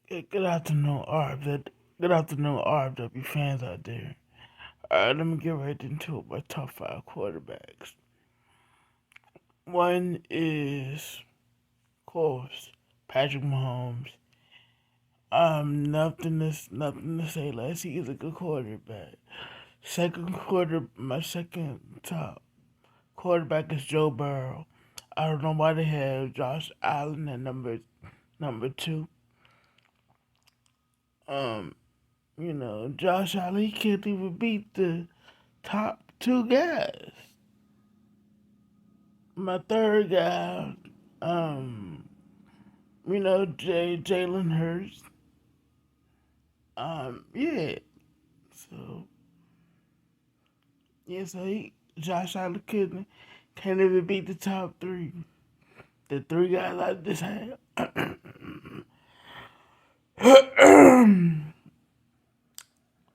Good afternoon, Good afternoon, RFW fans out there. All right, let me get right into it. My top five quarterbacks. One is, of course, Patrick Mahomes. Nothing to say less. He is a good quarterback. My second top quarterback is Joe Burrow. I don't know why they have Josh Allen at number two. Um, Josh Allen, he can't even beat the top two guys. My third guy, um, Jalen Hurts. Yeah. So Josh Allen can't even beat the top three. The three guys I just had.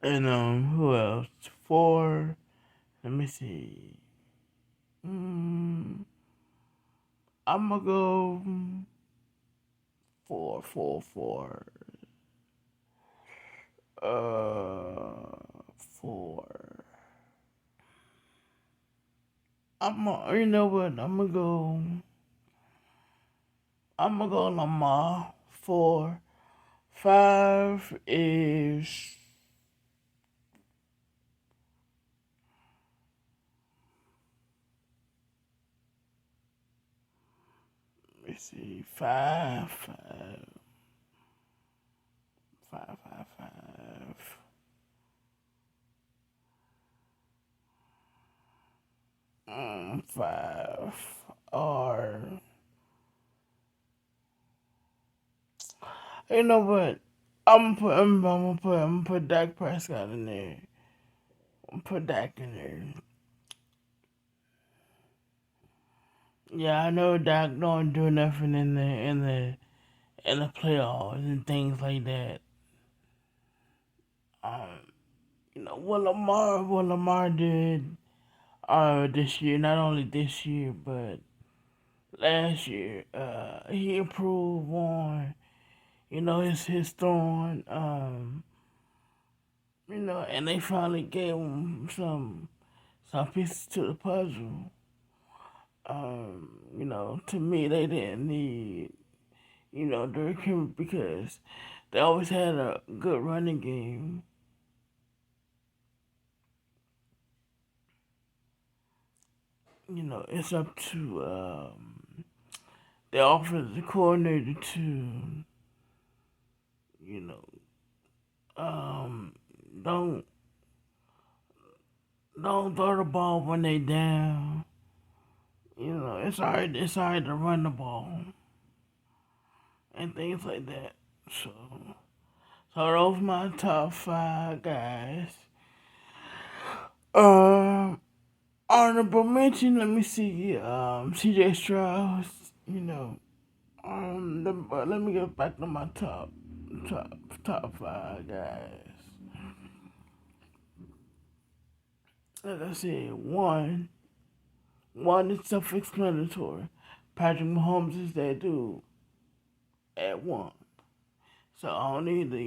And who else? Four. Let me see. Mm, I'm gonna go four. Four. You know what? I'm gonna go Lamar. 4. 5 is. Let me see. Five. 5 or you know what? I'm gonna put Dak Prescott in there. I'm gonna put Dak in there. Yeah, I know Dak don't do nothing in the playoffs and things like that. Um, what Lamar did this year, not only this year but last year, he improved on his throwing. And they finally gave him some pieces to the puzzle. To me, they didn't need Derrick Henry because they always had a good running game. It's up to the offensive coordinator to you know um, don't don't throw the ball when they down. It's hard to run the ball and things like that. So those my top five guys. Um, Honorable mention. Let me see. C.J. Strauss. Let me get back to my top top five guys. Like I said, one is self-explanatory. Patrick Mahomes is that dude at one. So I don't need to,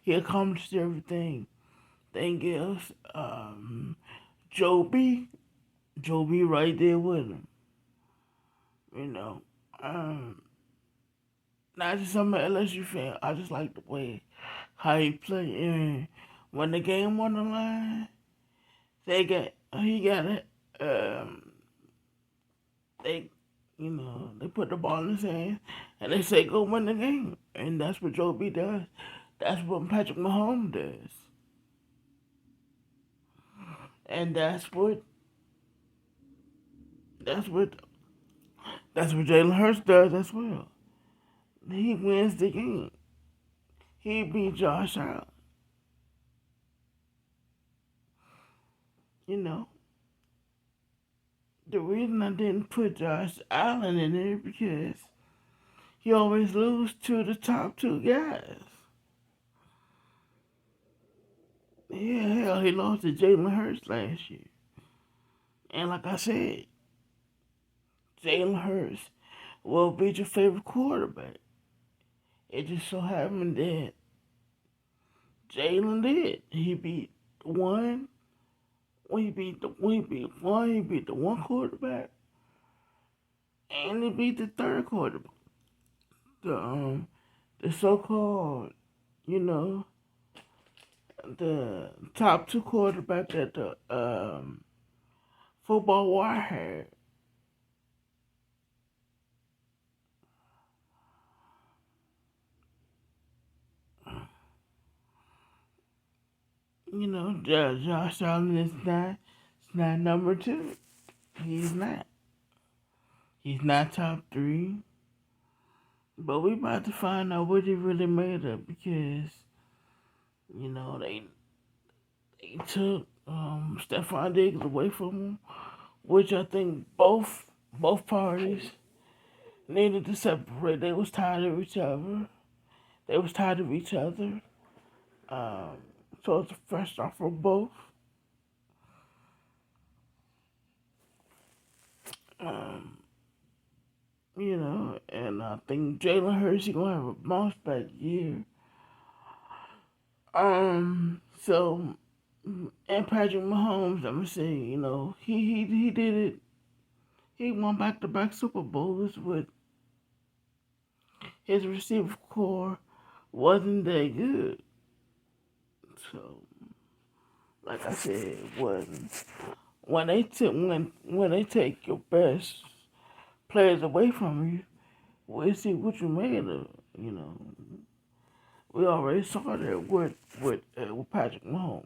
he accomplished everything. Thing is, Joe B, Joe B right there with him. You know, um, not just I'm an LSU fan. I just like the way how he played. And when the game on the line, he got it. Um, they they put the ball in his hand and they say go win the game, and that's what Joe B does. That's what Patrick Mahomes does, and that's what that's what Jalen Hurts does as well. He wins the game. He beat Josh Allen. You know, the reason I didn't put Josh Allen in there because he always lose to the top two guys. Yeah, hell, he lost to Jalen Hurts last year. And like I said, Jalen Hurts will be your favorite quarterback. It just so happened that Jalen did. He beat one. He beat the one quarterback, and he beat the third quarterback. The so called, you know, the top two quarterback that the football wire had. You know, Josh Allen is not number two. He's not. He's not top three. But we about to find out what he really made of because, you know, they took Stephon Diggs away from him, which I think both parties needed to separate. They was tired of each other. They was tired of each other. Um, so it's a fresh start for both. Um, you know, and I think Jalen Hurts he gonna have a bounce back year. So and Patrick Mahomes, I'm gonna say, you know, he did it. He won back to back Super Bowls with his receiver core wasn't that good. So, like I said, when they take your best players away from you, we'll see what you made of. You know, we already saw that with Patrick Mahomes.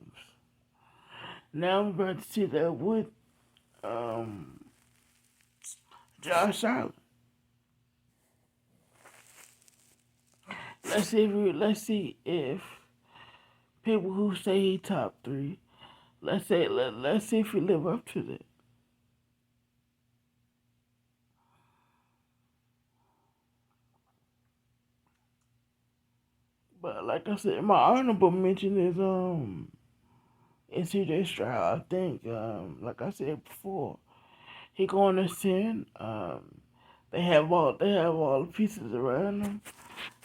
Now we're about to see that with um, Josh Allen. Let's see if people who say he top three, let's see if he live up to that. But like I said, my honorable mention is CJ Stroud. I think like I said before, he going to sin. They have all the pieces around him.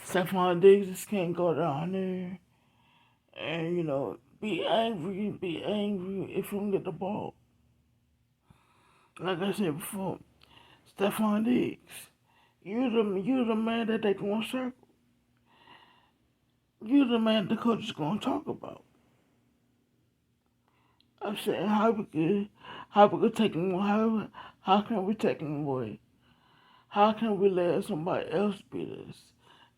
Stephon Diggs just can't go down there and, you know, be angry if you don't get the ball. Like I said before, Stephon Diggs, you the man that they gonna circle. You the man the coach is gonna talk about. I'm saying how we could take him how can we take him away? How can we let somebody else beat us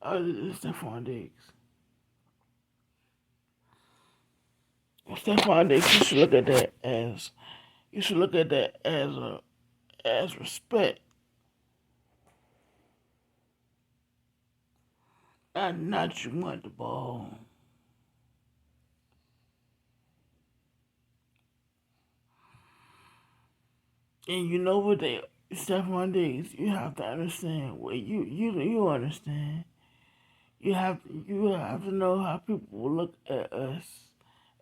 other than Stephon Diggs? Stephon Diggs, you should look at that as respect and not you want the ball. And you know what they Stephon Diggs, you have to understand what you understand. You have to know how people will look at us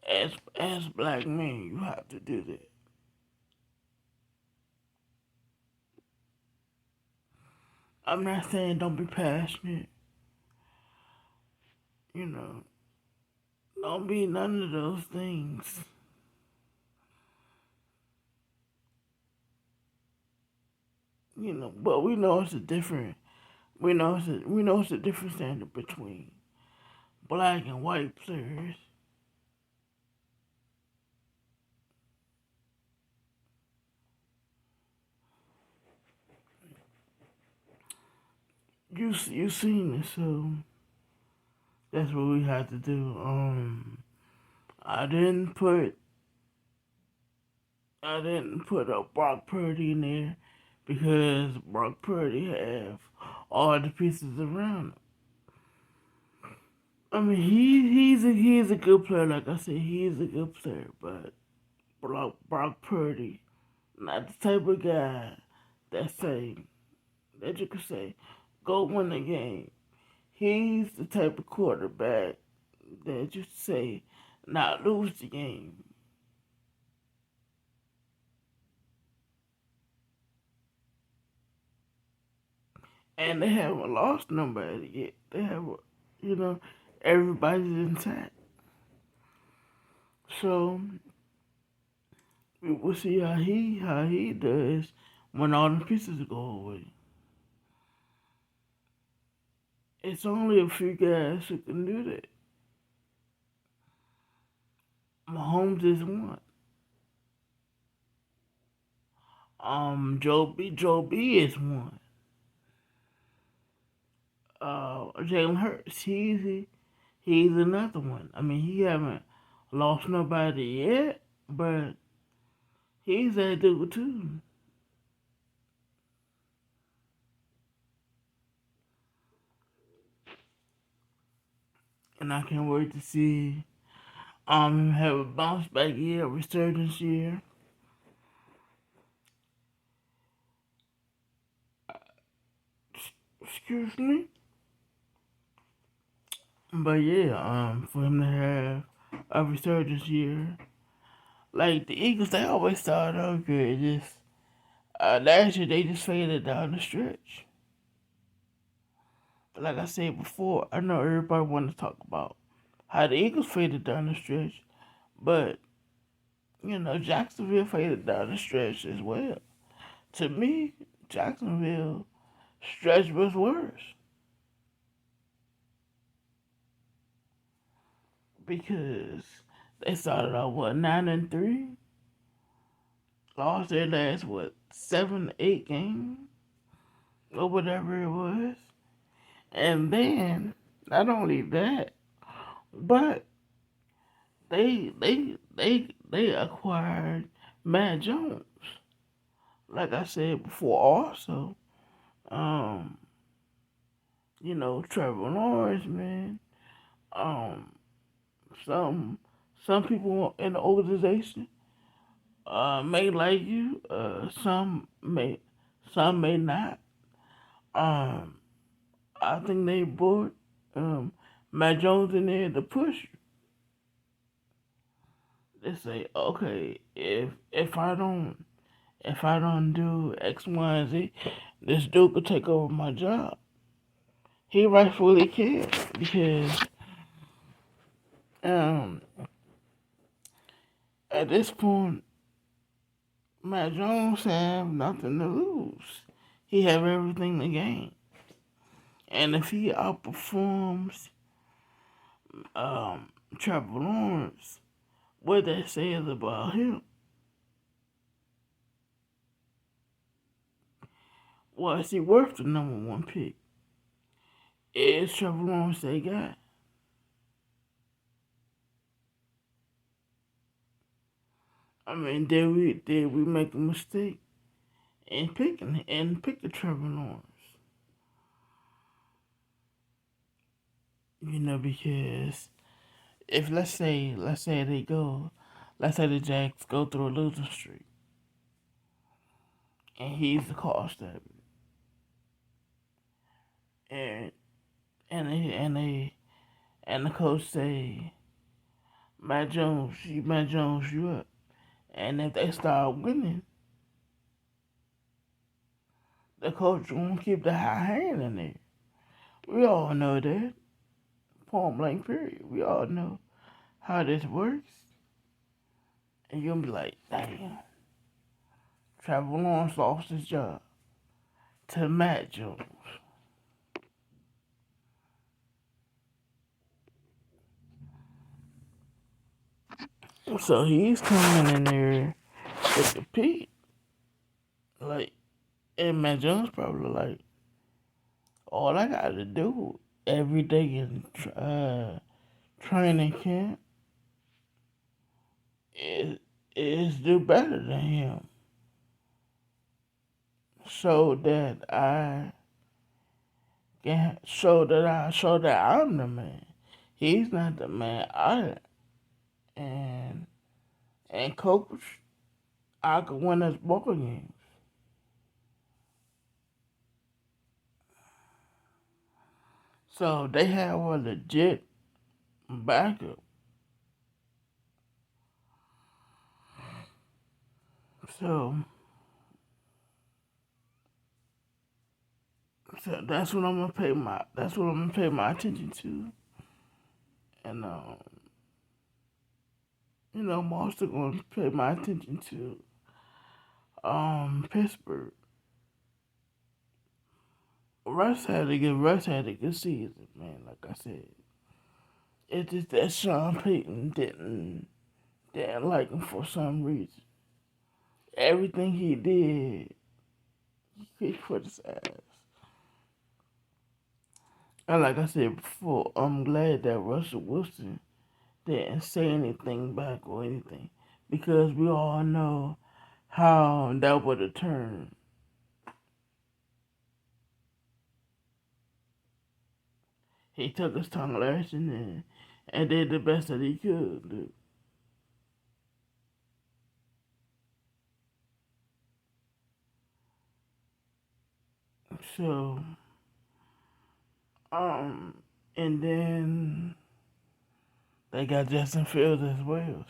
as black men. You have to do that. I'm not saying don't be passionate. You know, don't be none of those things. You know, but we know it's a different. We know it's a different standard between black and white players. You seen it, so that's what we had to do. I didn't put I didn't put a Brock Purdy in there because Brock Purdy have all the pieces around him. I mean, he's a good player. Like I said, he's a good player, but Brock Purdy, not the type of guy that say that you could say go win the game. He's the type of quarterback that you say not lose the game. and they haven't lost nobody yet. They have, you know, everybody's intact. So we will see how he does when all the pieces go away. It's only a few guys who can do that. Mahomes is one. Joe B is one. Jalen Hurts, he's another one. I mean, he haven't lost nobody yet, but he's that dude too. And I can't wait to see him have a bounce back year, a resurgence year. Excuse me. But yeah, for him to have a resurgence year, like the Eagles, they always start out good. Just last year they just faded down the stretch. But like I said before, I know everybody want to talk about how the Eagles faded down the stretch, but Jacksonville faded down the stretch as well. To me, Jacksonville stretch was worse because they started out 9-3, lost their last 7, 8 games or whatever it was, and then not only that, but they acquired Matt Jones. Like I said before, also, um, Trevor Lawrence, man. Um, some some people in the organization may like you. Some may not. Um, I think they brought Matt Jones in there to push you. They say, okay, if I don't do X, Y, and Z, this dude could take over my job. He rightfully can because um, at this point, Matt Jones have nothing to lose. He have everything to gain, and if he outperforms um, Trevor Lawrence, what that says about him, well, is he worth the number one pick? Is Trevor Lawrence that guy? I mean, did we make a mistake in picking Trevor Lawrence? Because if let's say let's say the Jacks go through a losing streak, and he's the cost of it, and and the coach say, Matt Jones, you up, and if they start winning, the coach won't keep the high hand in there. We all know that. Point blank period. We all know how this works. And you'll be like, damn, Trevor Lawrence lost his job to Matt Jones. So he's coming in there to compete. Like, and Matt Jones probably like, all I got to do every day in training camp is do better than him, so that I'm the man. He's not the man. And coach, I could win us ball games. So they have a legit backup. So So that's what I'm gonna pay my. That's what I'm gonna pay my attention to, and I'm also gonna pay my attention to Pittsburgh. Russ had a good season, man. Like I said, it's just that Sean Payton didn't like him for some reason. Everything he did, he criticized. And like I said before, I'm glad that Russell Wilson didn't say anything back or anything, because we all know how that would have turned. He took his tongue lashing and did the best that he could do. So, um, and then they got Justin Fields as well.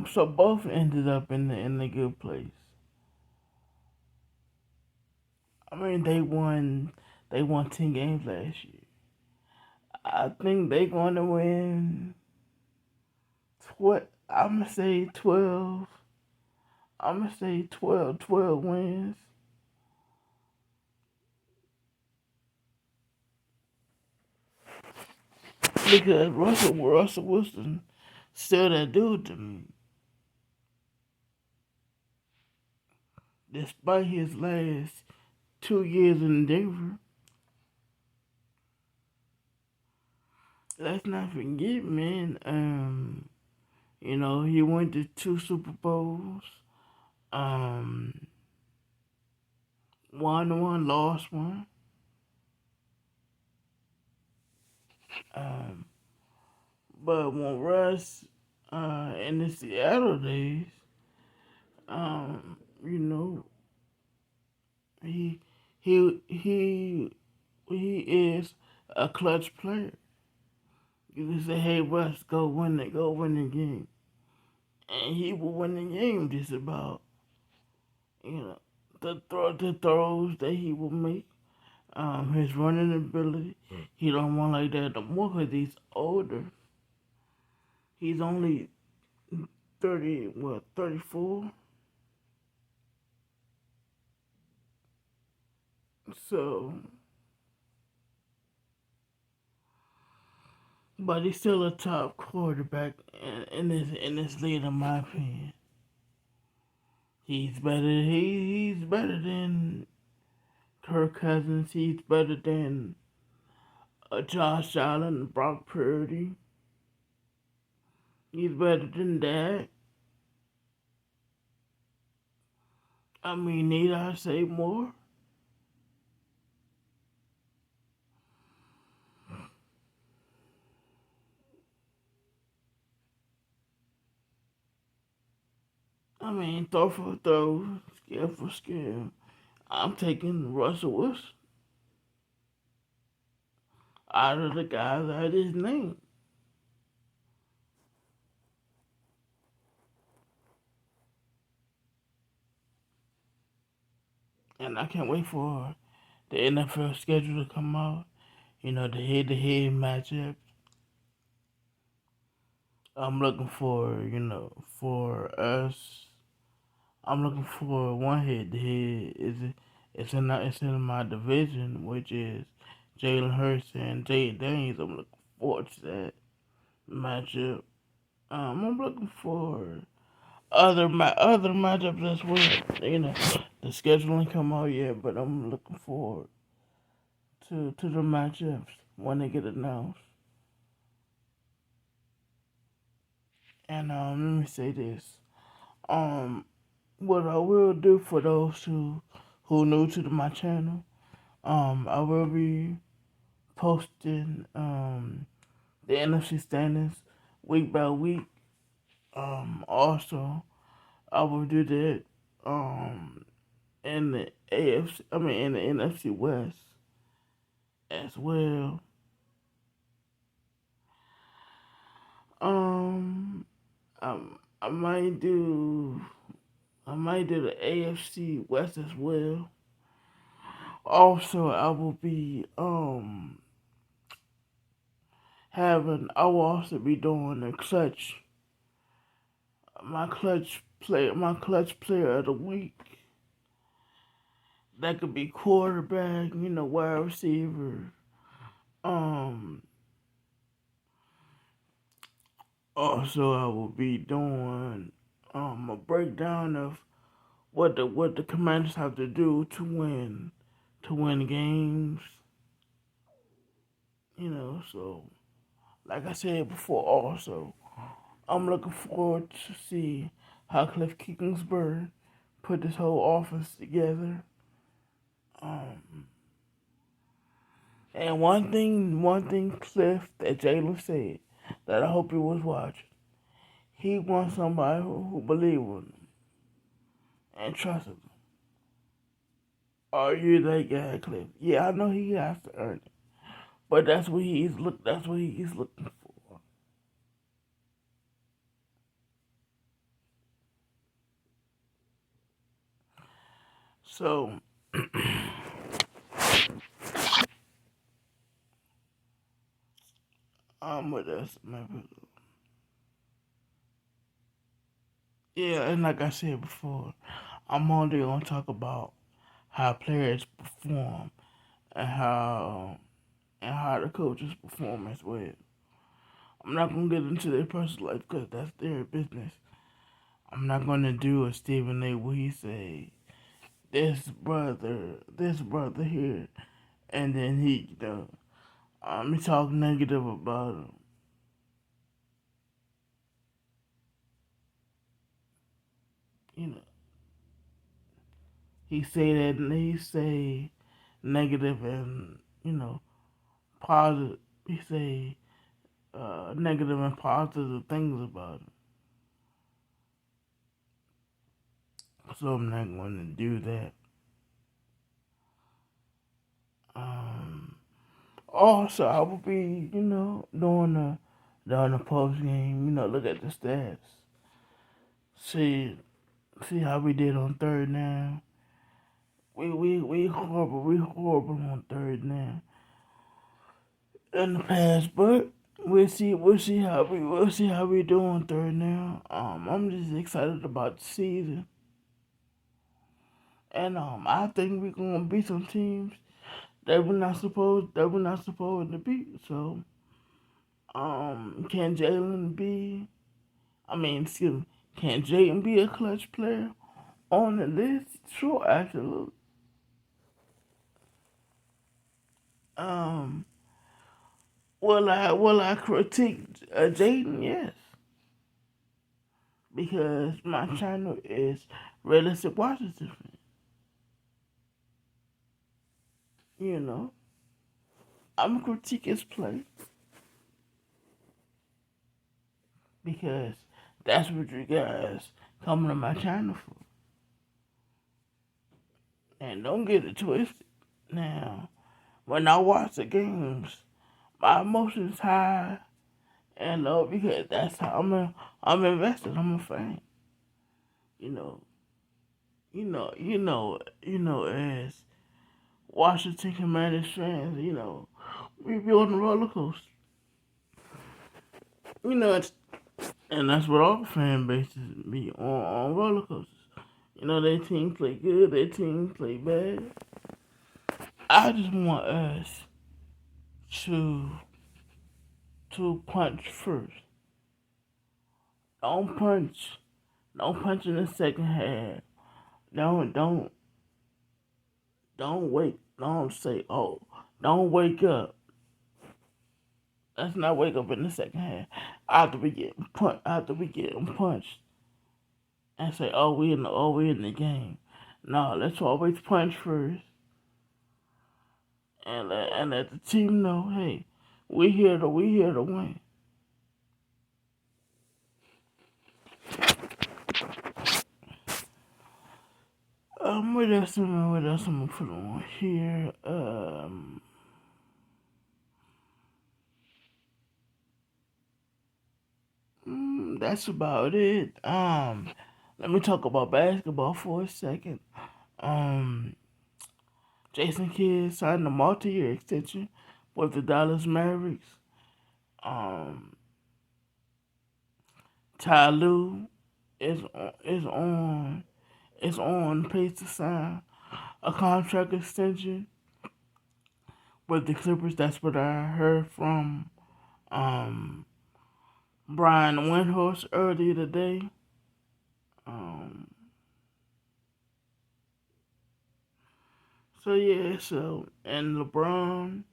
So both ended up in the good place. I mean, they won 10 games last year. I think they going to win. What I'm gonna say 12. I'm gonna say 12 wins. Because Russell Wilson still that dude to me. Despite his last 2 years in Denver, let's not forget, man. He went to 2 Super Bowls. Um, won one, lost one. Um, but when Russ, in the Seattle days, you know, he he he he is a clutch player. You can say, "Hey, Russ, go win the game," and he will win the game just about. You know, the throws that he will make, his running ability. He don't run like that no more because he's older. He's only 34. So, but he's still a top quarterback in this league, in my opinion. He's better than Kirk Cousins. He's better than Josh Allen, Brock Purdy. He's better than that. I mean, need I say more? I mean, throw for throw, skill for skill. I'm taking Russell Wilson out of the guys I just named. And I can't wait for the NFL schedule to come out. The head-to-head matchup. I'm looking for us. I'm looking for one head-to-head. It's in my division, which is Jalen Hurts and Jay Daniels. I'm looking forward to that matchup. I'm looking for other matchups as well. The scheduling come out yet, but I'm looking forward to the matchups when they get announced. And let me say this. Um, what I will do for those who new to my channel, I will be posting the NFC standings week by week. Also, I will do that in the AFC. I mean, in the NFC West as well. Um, I might do the AFC West as well. Also, I will be I will also be doing a my clutch player of the week. That could be quarterback, wide receiver. Um, Also, I will be doing a breakdown of what the Commanders have to do to win games. So like I said before, also I'm looking forward to see how Cliff Kingsbury put this whole offense together. Um, and one thing, Cliff, that Jalen said that I hope he was watching. He wants somebody who believes in him and trusts him. Are you that guy, Cliff? Yeah, I know he has to earn it, but That's what he's looking for. So, with us, man. Yeah, and like I said before, I'm only gonna talk about how players perform and how the coaches perform as well. I'm not gonna get into their personal life because that's their business. I'm not gonna do a Stephen A. where he say this brother here, and then he talk negative about him. You know, he say negative and positive. He say negative and positive things about him. So I'm not going to do that. Um, Also, I will be, during the post game, look at the stats, see see how we did on third down. We horrible on third down in the past, but we'll see how we do on third down. I'm just excited about the season, and I think we're gonna beat some teams that we're not supposed to beat. So, can Jalen be? I mean, excuse me. Can Jalen be a clutch player on the list? Sure, absolutely. Um, will I critique Jaden? Yes, because my channel is Realistic Washington. You know, I'm gonna critique his play because that's what you guys coming to my channel for. And don't get it twisted. Now, when I watch the games, my emotions high and low because that's how I'm invested. I'm a fan. You know, as Washington Commanders fans, we be on the roller coaster. It's, and that's what all fan bases be on roller coasters. Their team play good, their team play bad. I just want us to punch first. Don't punch. Don't punch in the second half. Don't don't don't wake. Don't say, oh, don't wake up. Let's not wake up in the second half after we get punched and say, oh we in the game. No, let's always punch first and let the team know, hey, we here to win. What else I'm gonna put on here? That's about it. Let me talk about basketball for a second. Um, Jason Kidd signed a multi-year extension with the Dallas Mavericks. Um, Ty Lue is on pace to sign a contract extension with the Clippers. That's what I heard from um, Brian Windhorst earlier today. Um, so yeah, and LeBron,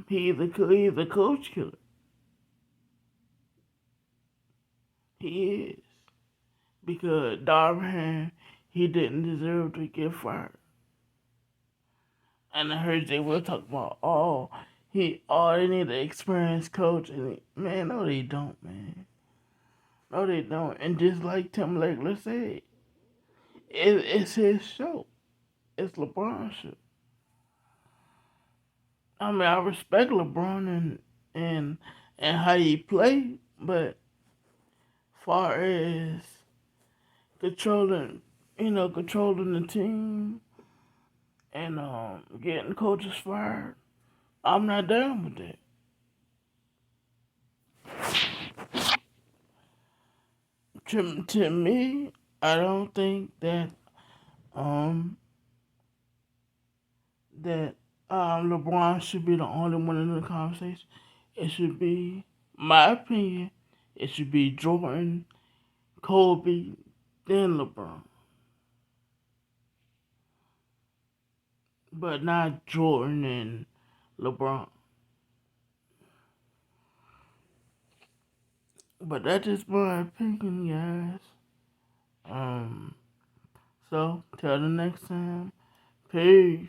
he's a coach killer. He is, because Darvin, he didn't deserve to get fired. And I heard they were talking about, they need an experienced coach. And man, no, they don't, man. No, they don't. And just like Tim Legler said, it's his show. It's LeBron's show. I mean, I respect LeBron and and how he play, but far as controlling, controlling the team and getting coaches fired, I'm not down with that. To me, I don't think um that LeBron should be the only one in the conversation. It should be, my opinion, it should be Jordan, Kobe, then LeBron, but not Jordan and LeBron. But that's just my opinion, guys. Um, so till the next time, peace.